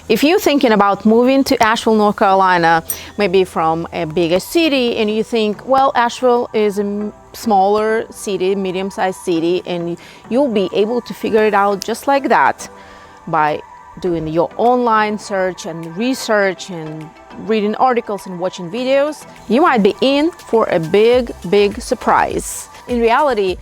If you're thinking about moving to Asheville, North Carolina, maybe from a bigger city, and you think, well, Asheville is a smaller city, medium-sized city, and you'll be able to figure it out just like that by doing your online search and research and reading articles and watching videos, you might be in for a big surprise. In reality,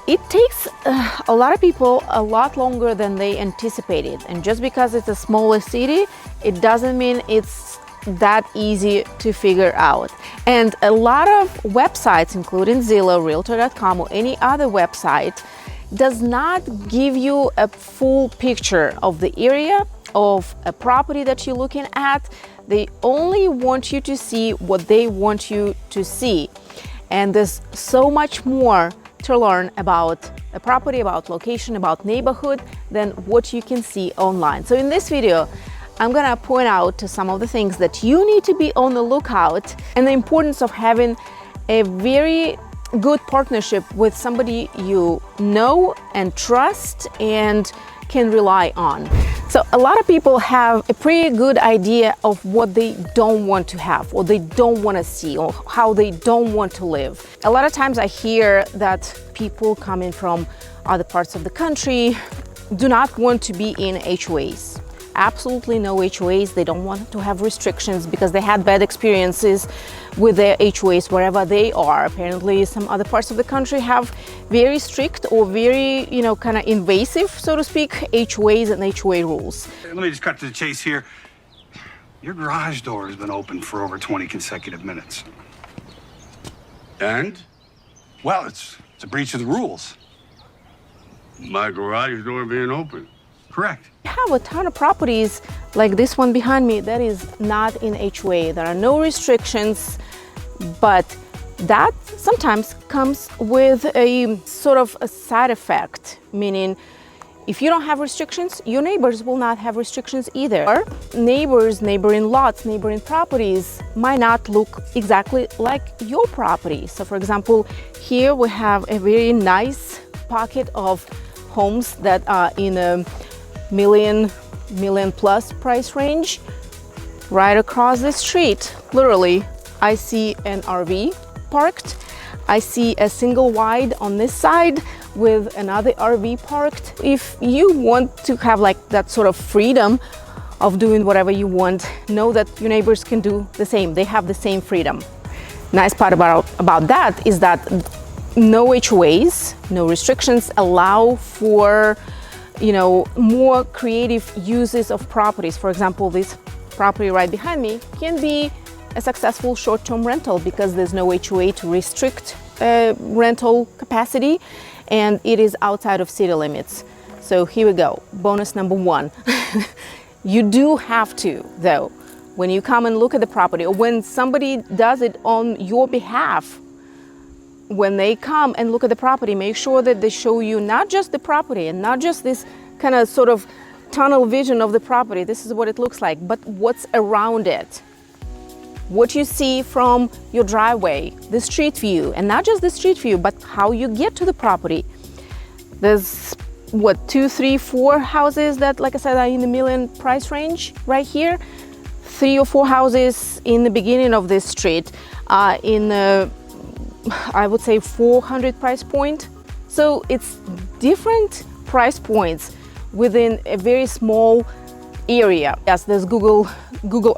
it takes a lot of people a lot longer than they anticipated. And just because it's a smaller city, it doesn't mean it's that easy to figure out. And a lot of websites, including Zillow, Realtor.com, or any other website, does not give you a full picture of the area, of a property that you're looking at. They only want you to see what they want you to see. And there's so much more to learn about a property, about location, about neighborhood than what you can see online. So in this video, I'm gonna point out to some of the things that you need to be on the lookout, and the importance of having a very good partnership with somebody you know and trust and can rely on. So a lot of people have a pretty good idea of what they don't want to have, or they don't want to see, or how they don't want to live. A lot of times I hear that people coming from other parts of the country do not want to be in HOAs. Absolutely no HOAs. They don't want to have restrictions because they had bad experiences with their HOAs wherever they are. Apparently some other parts of the country have very strict or very, kind of invasive, so to speak, HOAs and HOA rules. Let me just cut to the chase here. Your garage door has been open for over 20 consecutive minutes. And? Well, it's a breach of the rules. My garage door being open. Correct. I have a ton of properties like this one behind me that is not in HOA. There are no restrictions, but that sometimes comes with a sort of a side effect, meaning if you don't have restrictions, your neighbors will not have restrictions either. Or neighbors, neighboring lots, neighboring properties might not look exactly like your property. So for example, here we have a very nice pocket of homes that are in a million plus price range. Right across the street, literally, I see an RV parked. I see a single wide on this side with another RV parked. If you want to have like that sort of freedom of doing whatever you want, know that your neighbors can do the same. They have the same freedom. Nice part about that is that no HOAs, no restrictions allow for more creative uses of properties. For example, this property right behind me can be a successful short-term rental because there's no HOA to restrict rental capacity, and it is outside of city limits. So here we go, bonus number one. You do have to, though, when you come and look at the property, or when somebody does it on your behalf, when they come and look at the property, make sure that they show you not just the property and not just this kind of sort of tunnel vision of the property. This is what it looks like, but what's around it. What you see from your driveway, the street view, and not just the street view, but how you get to the property. There's 2, 3, 4 houses that, like I said, are in the million price range right here. 3 or 4 houses in the beginning of this street in the, I would say, 400 price point. So it's different price points within a very small area. Yes, there's Google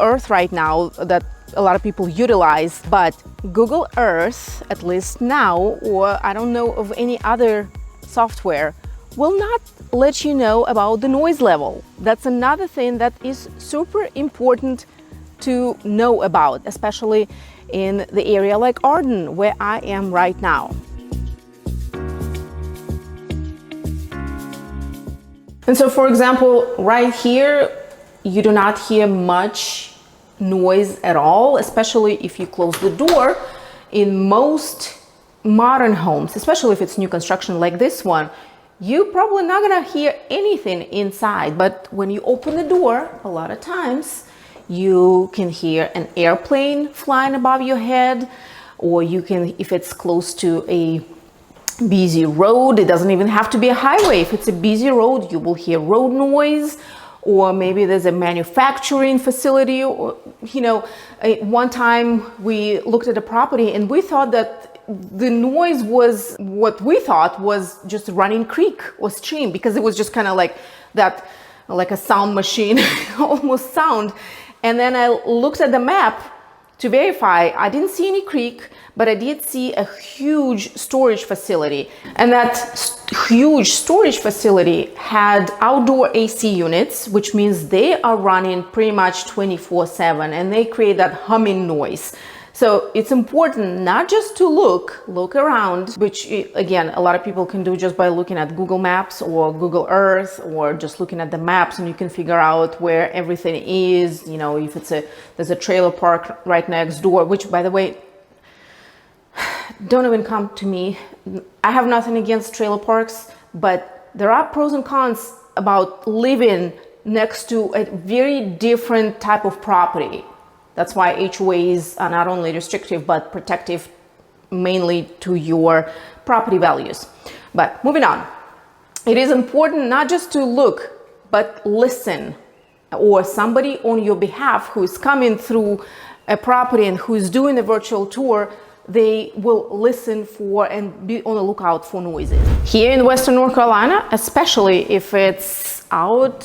Earth right now that a lot of people utilize, but Google Earth, at least now, or I don't know of any other software, will not let you know about the noise level. That's another thing that is super important to know about, especially in the area like Arden, where I am right now. And so, for example, right here, you do not hear much noise at all, especially if you close the door. In most modern homes, especially if it's new construction like this one, you're probably not gonna hear anything inside. But when you open the door, a lot of times, you can hear an airplane flying above your head, or you can, if it's close to a busy road, it doesn't even have to be a highway. If it's a busy road, you will hear road noise, or maybe there's a manufacturing facility. Or, one time we looked at a property and we thought that the noise was what we thought was just running creek or stream, because it was just kind of like that, like a sound machine almost sound. And then I looked at the map to verify. I didn't see any creek, but I did see a huge storage facility. And that huge storage facility had outdoor AC units, which means they are running pretty much 24/7, and they create that humming noise. So it's important not just to look around, which again, a lot of people can do just by looking at Google Maps or Google Earth, or just looking at the maps, and you can figure out where everything is. If there's a trailer park right next door, which, by the way, don't even come to me. I have nothing against trailer parks, but there are pros and cons about living next to a very different type of property. That's why HOAs are not only restrictive, but protective mainly to your property values. But moving on, it is important not just to look, but listen, or somebody on your behalf who is coming through a property and who is doing a virtual tour, they will listen for and be on the lookout for noises. Here in Western North Carolina, especially if it's out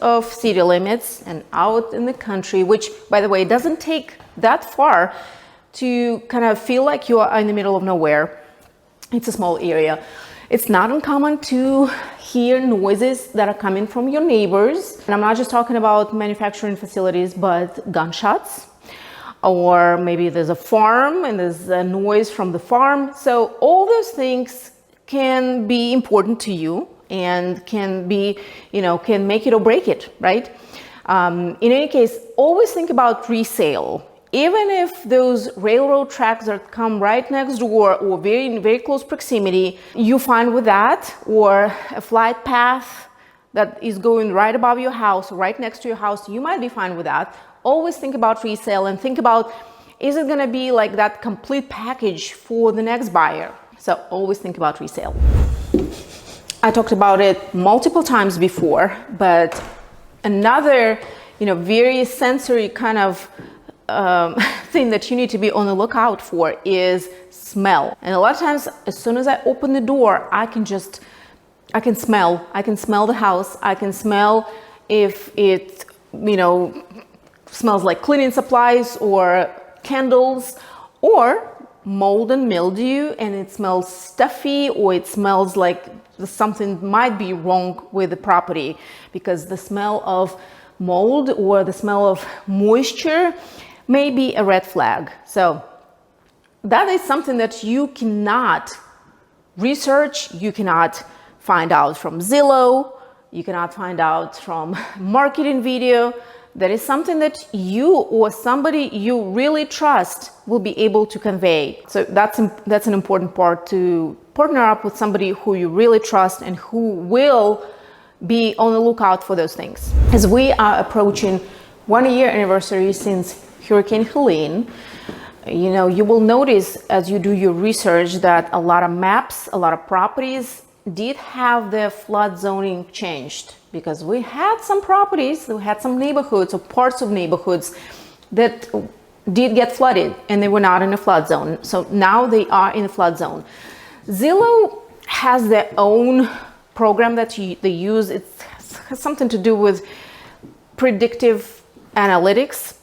of city limits and out in the country, which, by the way, doesn't take that far to kind of feel like you are in the middle of nowhere. It's a small area. It's not uncommon to hear noises that are coming from your neighbors. And I'm not just talking about manufacturing facilities, but gunshots. Or maybe there's a farm and there's a noise from the farm. So all those things can be important to you and can be, can make it or break it, right? In any case, always think about resale. Even if those railroad tracks that come right next door or in very close proximity, you find with that, or a flight path that is going right above your house, right next to your house, you might be fine with that. Always think about resale and think about, is it going to be like that complete package for the next buyer? So always think about resale. I talked about it multiple times before, but another, very sensory kind of thing that you need to be on the lookout for is smell. And a lot of times, as soon as I open the door, I can smell the house. I can smell if it, smells like cleaning supplies or candles, or mold and mildew, and it smells stuffy, or it smells like something might be wrong with the property, because the smell of mold or the smell of moisture may be a red flag. So that is something that you cannot research, you cannot find out from Zillow, you cannot find out from marketing video. That is something that you or somebody you really trust will be able to convey. So that's an important part, to partner up with somebody who you really trust and who will be on the lookout for those things. As we are approaching 1 year anniversary since Hurricane Helene, you will notice as you do your research that a lot of maps, a lot of properties did have their flood zoning changed, because we had some properties, we had some neighborhoods or parts of neighborhoods that did get flooded and they were not in a flood zone. So now they are in a flood zone. Zillow has their own program that they use. It has something to do with predictive analytics.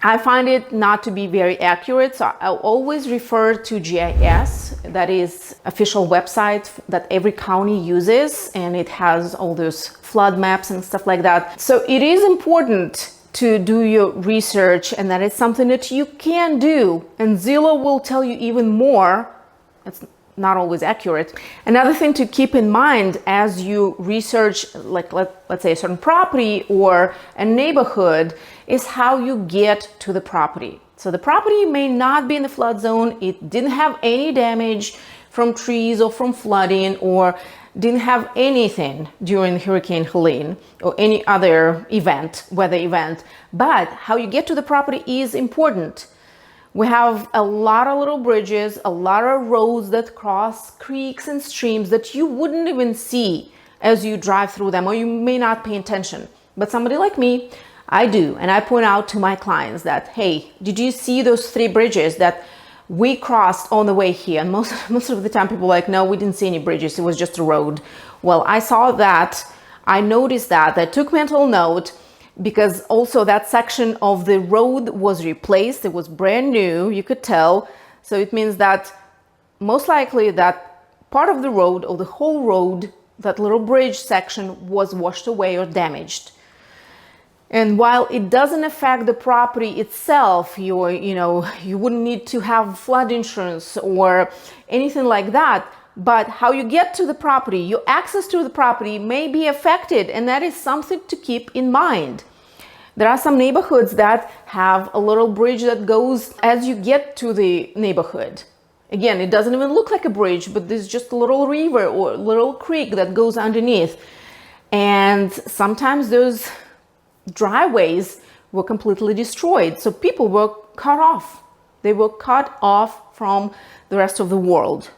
I find it not to be very accurate, so I'll always refer to GIS. That is official website that every county uses, and it has all those flood maps and stuff like that. So it is important to do your research, and that is something that you can do, and Zillow will tell you even more. It's not always accurate. Another thing to keep in mind as you research, like let's say a certain property or a neighborhood, is how you get to the property. So the property may not be in the flood zone, it didn't have any damage from trees or from flooding, or didn't have anything during Hurricane Helene or any other event, weather event, but how you get to the property is important. We have a lot of little bridges, a lot of roads that cross creeks and streams that you wouldn't even see as you drive through them, or you may not pay attention. But somebody like me, I do. And I point out to my clients that, hey, did you see those 3 bridges that we crossed on the way here? And most of the time people are like, no, we didn't see any bridges. It was just a road. Well, I saw that. I noticed that. I took mental note, because also that section of the road was replaced. It was brand new, you could tell. So it means that most likely that part of the road, or the whole road, that little bridge section, was washed away or damaged. And while it doesn't affect the property itself, you wouldn't need to have flood insurance or anything like that, but how you get to the property, your access to the property may be affected, and that is something to keep in mind. There are some neighborhoods that have a little bridge that goes as you get to the neighborhood. Again, it doesn't even look like a bridge, but there's just a little river or a little creek that goes underneath. And sometimes those driveways were completely destroyed. So people were cut off. They were cut off from the rest of the world.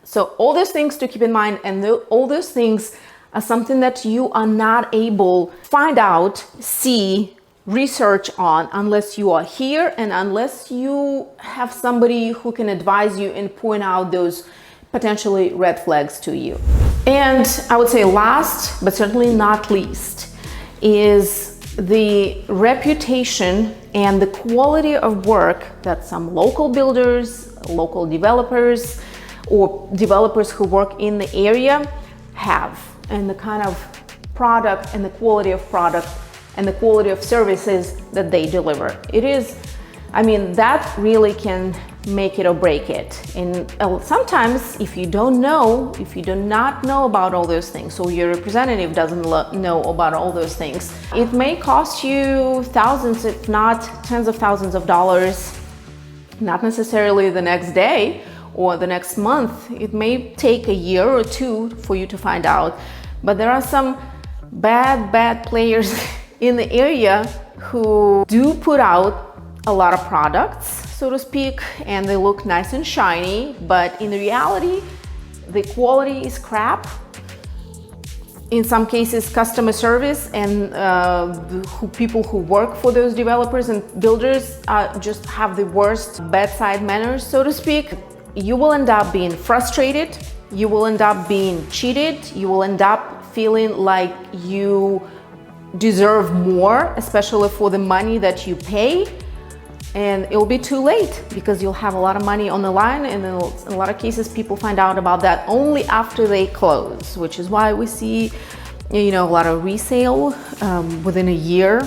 So all those things to keep in mind, and all those things are something that you are not able to find out, see, research on, unless you are here and unless you have somebody who can advise you and point out those potentially red flags to you. And I would say last, but certainly not least, is the reputation and the quality of work that some local builders, local developers, or developers who work in the area have, and the kind of product and the quality of product and the quality of services that they deliver. It is, that really can make it or break it. And sometimes if you do not know about all those things, or your representative doesn't know about all those things, it may cost you thousands, if not tens of thousands of dollars, not necessarily the next day or the next month. It may take a year or 2 for you to find out. But there are some bad players in the area who do put out a lot of products, so to speak, and they look nice and shiny, but in reality, the quality is crap. In some cases, customer service and people who work for those developers and builders just have the worst bedside manners, so to speak. You will end up being frustrated, you will end up being cheated, you will end up feeling like you deserve more, especially for the money that you pay. And it'll be too late, because you'll have a lot of money on the line, and in a lot of cases people find out about that only after they close, which is why we see a lot of resale within a year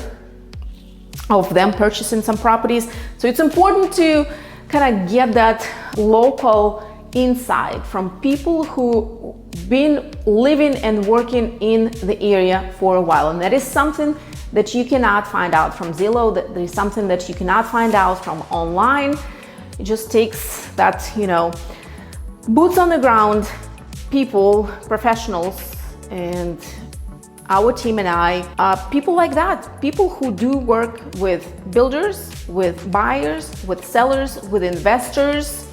of them purchasing some properties. So it's important to kind of get that local insight from people who been living and working in the area for a while. And that is something that you cannot find out from Zillow. That is something that you cannot find out from online. It just takes that, boots on the ground people, professionals, and our team and I, people like that, people who do work with builders, with buyers, with sellers, with investors.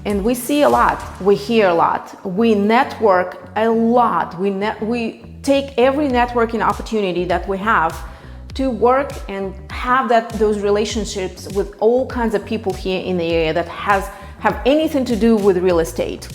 And we see a lot, we hear a lot, we network a lot. We take every networking opportunity that we have to work and have those relationships with all kinds of people here in the area that have anything to do with real estate.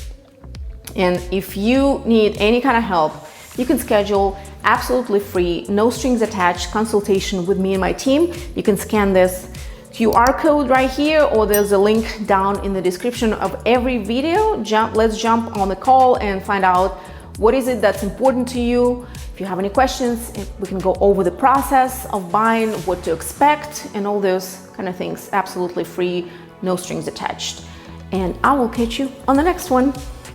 And if you need any kind of help, you can schedule absolutely free, no strings attached consultation with me and my team. You can scan this QR code right here, or there's a link down in the description of every video. Let's jump on the call and find out what is it that's important to you. If you have any questions, we can go over the process of buying, what to expect, and all those kind of things. Absolutely free, no strings attached. And I will catch you on the next one.